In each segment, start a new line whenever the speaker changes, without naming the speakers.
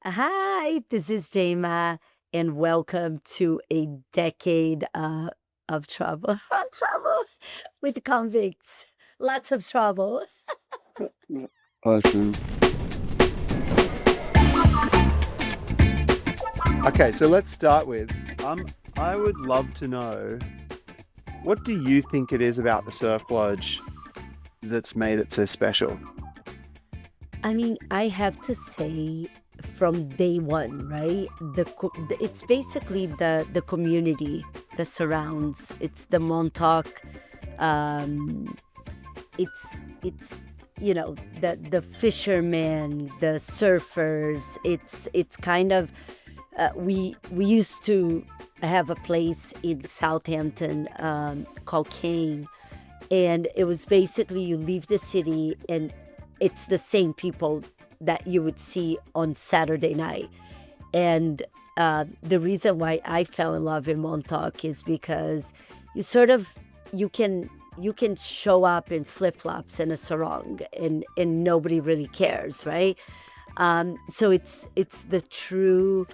Hi, this is Jayma, and welcome to a decade of trouble. Trouble with convicts. Lots of trouble.
Yeah. Awesome. Okay, so let's start with I would love to know, what do you think it is about the Surf Lodge that's made it so special?
I mean, I have to say, from day one, right? It's basically the community that surrounds. It's the Montauk. Um, it's the fishermen, the surfers. It's kind of we used to have a place in Southampton called Kane, and it was basically you leave the city and it's the same people that you would see on Saturday night. And the reason why I fell in love in Montauk is because you sort of you can you can show up in flip flops and a sarong, and nobody really cares, right? So it's the true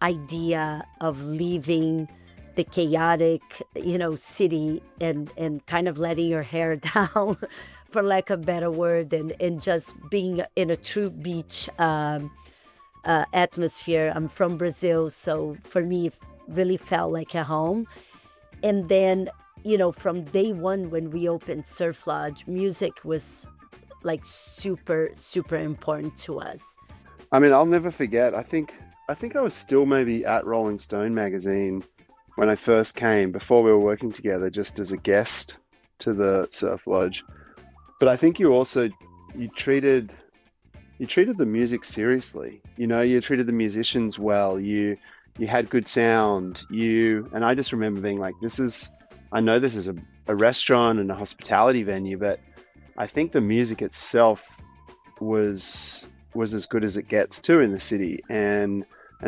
idea of leaving the chaotic, city, and kind of letting your hair down, for lack of a better word, and just being in a true beach atmosphere. I'm from Brazil, so for me, it really felt like a home. And then, from day one when we opened Surf Lodge, music was like super, super important to us.
I mean, I'll never forget. I think I was still maybe at Rolling Stone magazine when I first came, before we were working together, just as a guest to the Surf Lodge. But I think you treated you treated the music seriously. You treated the musicians well. You had good sound. And I just remember being like, I know this is a restaurant and a hospitality venue, but I think the music itself was as good as it gets too in the city. And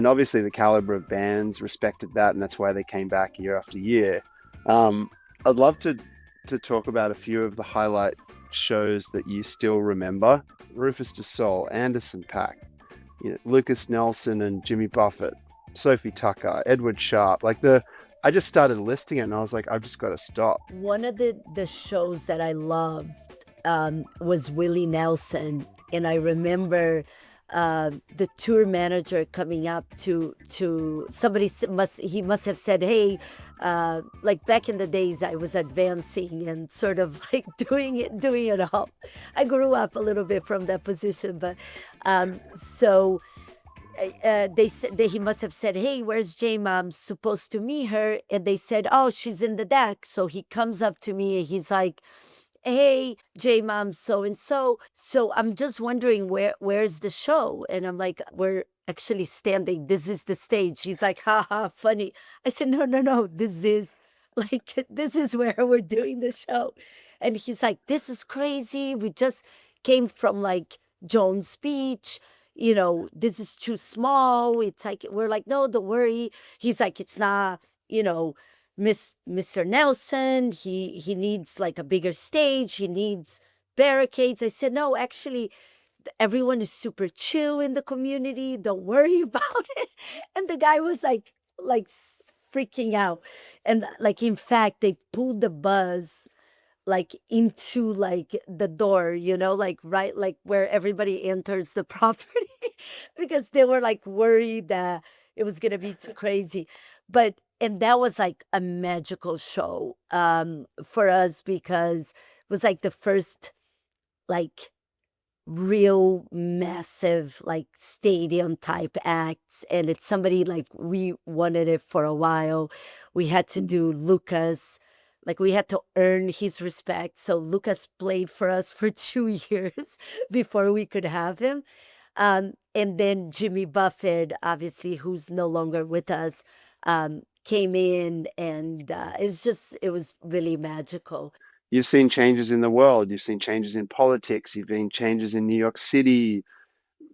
obviously the caliber of bands respected that, and that's why they came back year after year. I'd love to talk about a few of the highlight shows that you still remember. Rufus Du Sol, Anderson Paak, Lucas Nelson and Jimmy Buffett, Sophie Tucker, Edward Sharp. I just started listing it and I was like, I've just got to stop.
One of the shows that I loved was Willie Nelson, and I remember the tour manager coming up to somebody. He must have said, "Hey," like back in the days, I was advancing and sort of like doing it all. I grew up a little bit from that position, but so they said he must have said, "Hey, where's Jayma? I'm supposed to meet her." And they said, "Oh, she's in the deck." So he comes up to me and he's like, "Hey, Jayma, so and so. So I'm just wondering where's the show?" And I'm like, "We're actually standing. This is the stage." He's like, "Ha ha, funny." I said, "No, no, no. This is like this is where we're doing the show." And he's like, "This is crazy. We just came from like Jones Beach. This is too small." It's like we're like, "No, don't worry." He's like, "It's not, Mr. Nelson. He needs like a bigger stage. He needs barricades." I said, "No, actually, everyone is super chill in the community. Don't worry about it." And the guy was freaking out. And like in fact, they pulled the buzz like into like the door, like right like where everybody enters the property, because they were like worried that it was gonna be too crazy. But and that was like a magical show for us, because it was like the first like real massive like stadium type acts, and it's somebody like we wanted it for a while. We had to do Lucas, like we had to earn his respect, so Lucas played for us for 2 years before we could have him. And then Jimmy Buffett, obviously, who's no longer with us, came in, and it was really magical.
You've seen changes in the world, you've seen changes in politics, you've seen changes in New York City,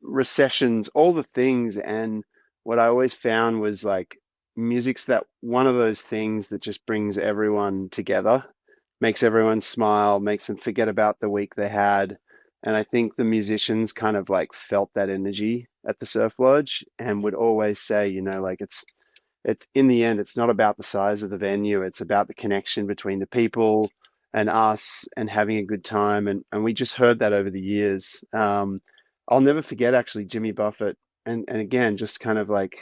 recessions, all the things. And what I always found was like, music's that one of those things that just brings everyone together, makes everyone smile, makes them forget about the week they had. And I think the musicians kind of like felt that energy. at the surf lodge and would always say, you know, like it's in the end, it's not about the size of the venue. It's about the connection between the people and us and having a good time. And we just heard that over the years. I'll never forget actually Jimmy Buffett. And again, just kind of like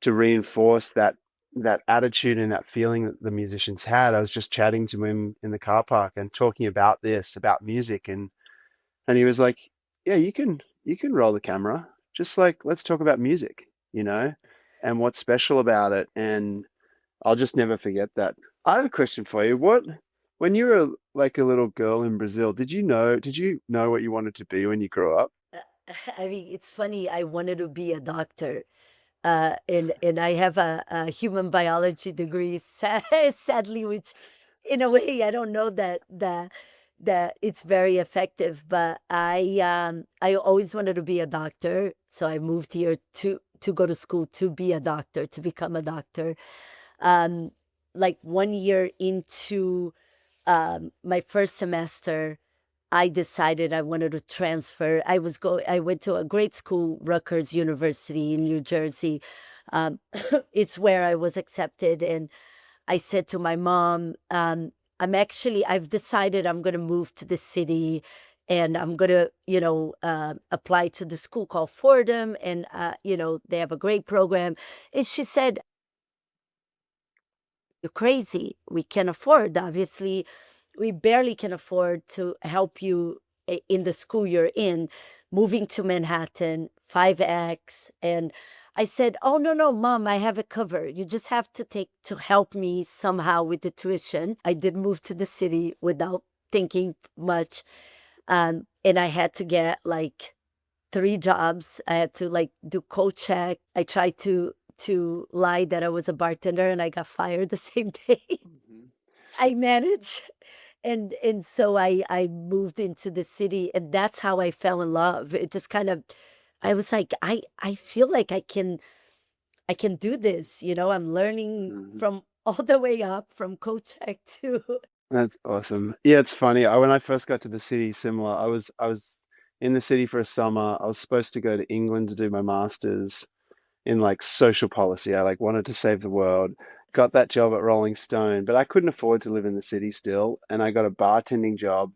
to reinforce that attitude and that feeling that the musicians had. I was just chatting to him in the car park and talking about this, about music, and he was like, "Yeah, you can roll the camera. Just like let's talk about music, you know, and what's special about it." And I'll just never forget that. I have a question for you. When you were like a little girl in Brazil, did you know what you wanted to be when you grew up?
I mean, it's funny. I wanted to be a doctor, and I have a human biology degree, sadly, which, in a way, I don't know that it's very effective. But I always wanted to be a doctor, so I moved here to go to school to be a doctor, to become a doctor. Um, like 1 year into my first semester, I decided I wanted to transfer. I went to a great school, Rutgers University in New Jersey. Um, it's where I was accepted, and I said to my mom, I've decided I'm going to move to the city, and I'm going to, apply to the school called Fordham, and they have a great program. And she said, "You're crazy. We can afford, obviously, we barely can afford to help you in the school you're in, moving to Manhattan, 5X." And I said, "Oh, no, no, mom, I have it covered. You just have to help me somehow with the tuition." I did move to the city without thinking much. And I had to get like 3 jobs. I had to like do coat check. I tried to lie that I was a bartender and I got fired the same day.
Mhm.
I managed. And so I moved into the city, and that's how I fell in love. It just kind of, I was like, I feel like I can do this. I'm learning
Mhm.
from all the way up from coat check to
That's awesome. Yeah, it's funny. When I first got to the city, similar. I was in the city for a summer. I was supposed to go to England to do my master's in like social policy. I like wanted to save the world. Got that job at Rolling Stone, but I couldn't afford to live in the city still, and I got a bartending job.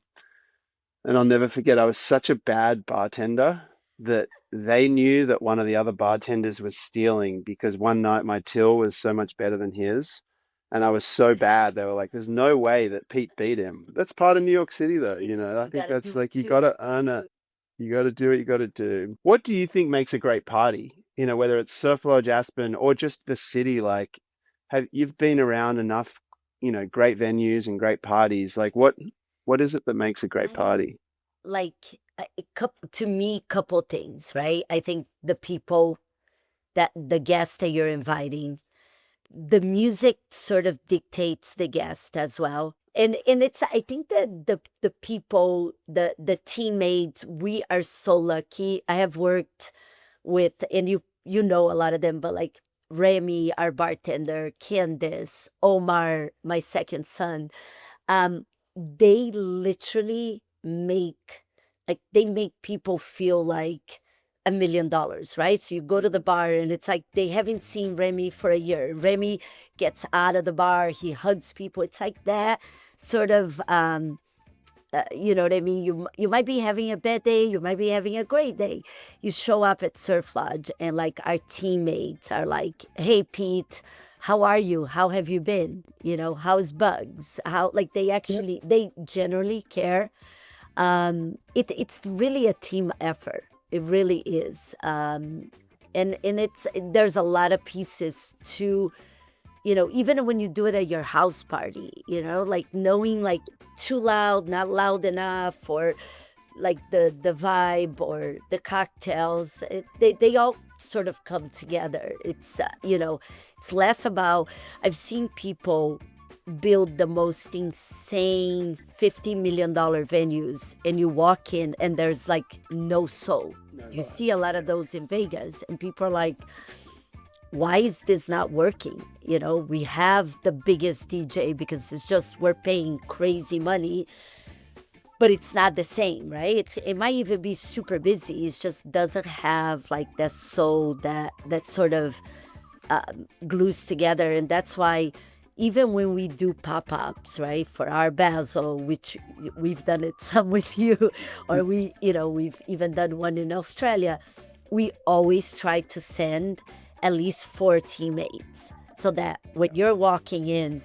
And I'll never forget, I was such a bad bartender that they knew that one of the other bartenders was stealing because one night my till was so much better than his. And I was so bad, they were like, there's no way that Pete beat him. That's part of New York City, though. You know, I
you
think
got to
that's
do it
like, you
too.
got to earn it. You got to do what you got to do. What do you think makes a great party? You know, whether it's Surf Lodge Aspen or just the city, like, you've been around enough, great venues and great parties. Like, what is it that makes a great party?
Like to me, couple things, right? I think the people, that the guests that you're inviting, the music sort of dictates the guest as well. And it's, I think that the people, the teammates, we are so lucky. I have worked with, and you know a lot of them, but like Remy, our bartender, Candice, Omar, my second son, um, they literally make people feel like $1 million, right? So you go to the bar and it's like they haven't seen Remy for a year. Remy gets out of the bar, he hugs people. It's like that sort of, you know what I mean? You might be having a bad day, you might be having a great day. You show up at Surf Lodge, and like our teammates are like, "Hey Pete, how are you? How have you been? How's Bugs?" How, like, they generally care. It's really a team effort. It really is. And it's there's a lot of pieces to, even when you do it at your house party, like knowing, like, too loud, not loud enough, or like the vibe or the cocktails, they all sort of come together. It's less about, I've seen people build the most insane $50 million venues, and you walk in and there's like no soul. You see a lot of those in Vegas, and people are like, "Why is this not working?" We have the biggest DJ because it's just we're paying crazy money, but it's not the same, right? It might even be super busy. It just doesn't have like that soul that sort of glues together. And that's why even when we do pop-ups, right, for our basil, which we've done it some with you, or we've even done one in Australia, we always try to send at least 4 teammates, so that when you're walking in,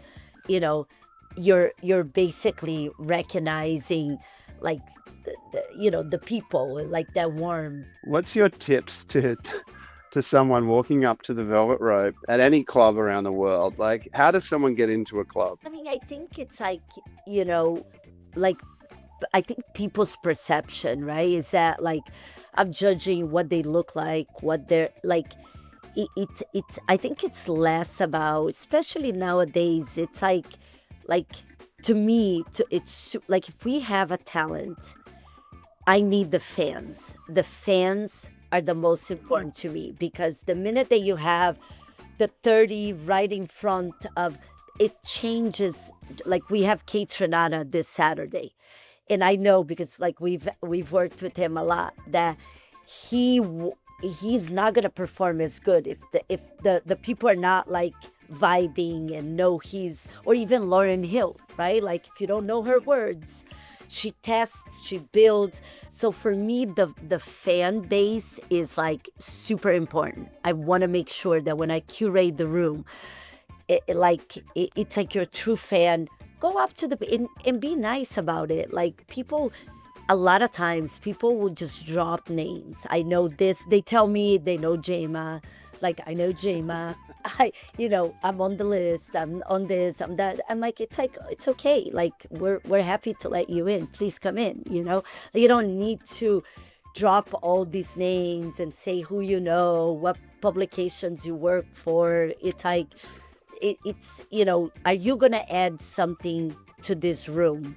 you're basically recognizing like the people, like that warm.
What's your tips to someone walking up to the velvet rope at any club around the world? Like, how does someone get into a club?
I mean, I think it's like, like, I think people's perception, right, is that like I'm judging what they look like, what they're like. It's I think it's less about, especially nowadays, it's like to me, it's like if we have a talent, I need the fans. The fans are the most important to me, because the minute that you have the 30 right in front of it, changes. Like we have Kate Renata this Saturday, and I know because like we've worked with him a lot, that he's not gonna perform as good if the people are not like vibing and know he's, or even Lauryn Hill, right? Like if you don't know her words, she tests, she builds. So for me, the fan base is like super important. I want to make sure that when I curate the room, it's like you're a true fan. Go up to and be nice about it. Like people, a lot of times people will just drop names. I know this. They tell me they know Jayma. Like I know Jayma. I'm on the list. I'm on this. I'm that. I'm like, it's okay. Like we're happy to let you in. Please come in. You don't need to drop all these names and say who you know, what publications you work for. It's like, are you gonna add something to this room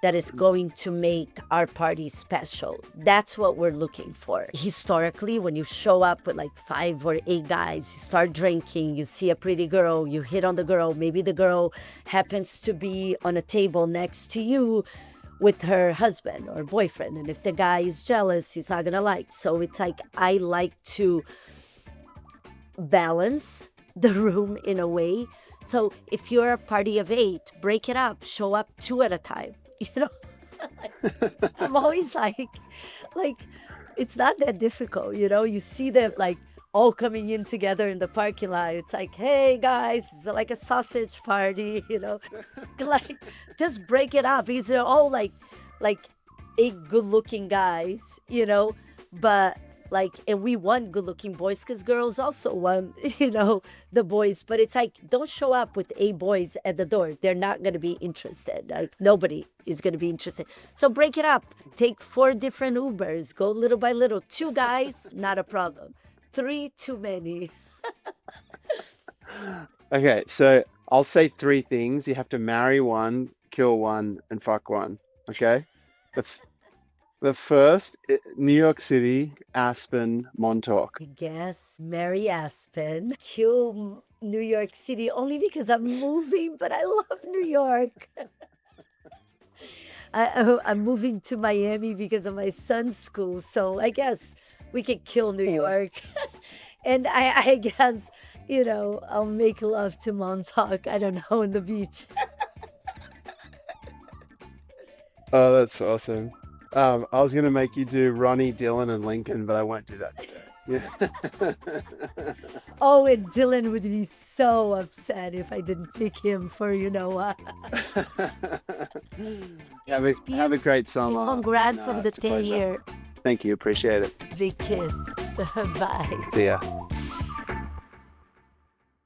that is going to make our party special? That's what we're looking for. Historically, when you show up with like 5 or 8 guys, you start drinking, you see a pretty girl, you hit on the girl, maybe the girl happens to be on a table next to you with her husband or boyfriend. And if the guy is jealous, he's not gonna like. So it's like, I like to balance the room in a way. So if you're a party of 8, break it up, show up 2 at a time. I'm always like it's not that difficult. You see them like all coming in together in the parking lot. It's like, hey guys, it's like a sausage party. Like just break it up, because they're all like 8 good looking guys, but like, and we want good looking boys because girls also want, the boys. But it's like, don't show up with 8 boys at the door. They're not going to be interested. Like, nobody is going to be interested. So break it up. Take 4 different Ubers. Go little by little. 2 guys, not a problem. 3, too many.
Okay, so I'll say 3 things. You have to marry 1, kill 1, and fuck 1. Okay? The first, New York City, Aspen, Montauk.
I guess marry Aspen, kill New York City, only because I'm moving, but I love New York. I'm moving to Miami because of my son's school, so I guess we could kill New York. And I guess, I'll make love to Montauk, I don't know, on the beach.
Oh, that's awesome. I was going to make you do Ronnie, Dylan, and Lincoln, but I won't do that today. Yeah.
Oh, and Dylan would be so upset if I didn't pick him for, what.
Have a great summer.
Congrats on the 10 year.
Thank you. Appreciate it.
Big kiss. Bye.
See ya.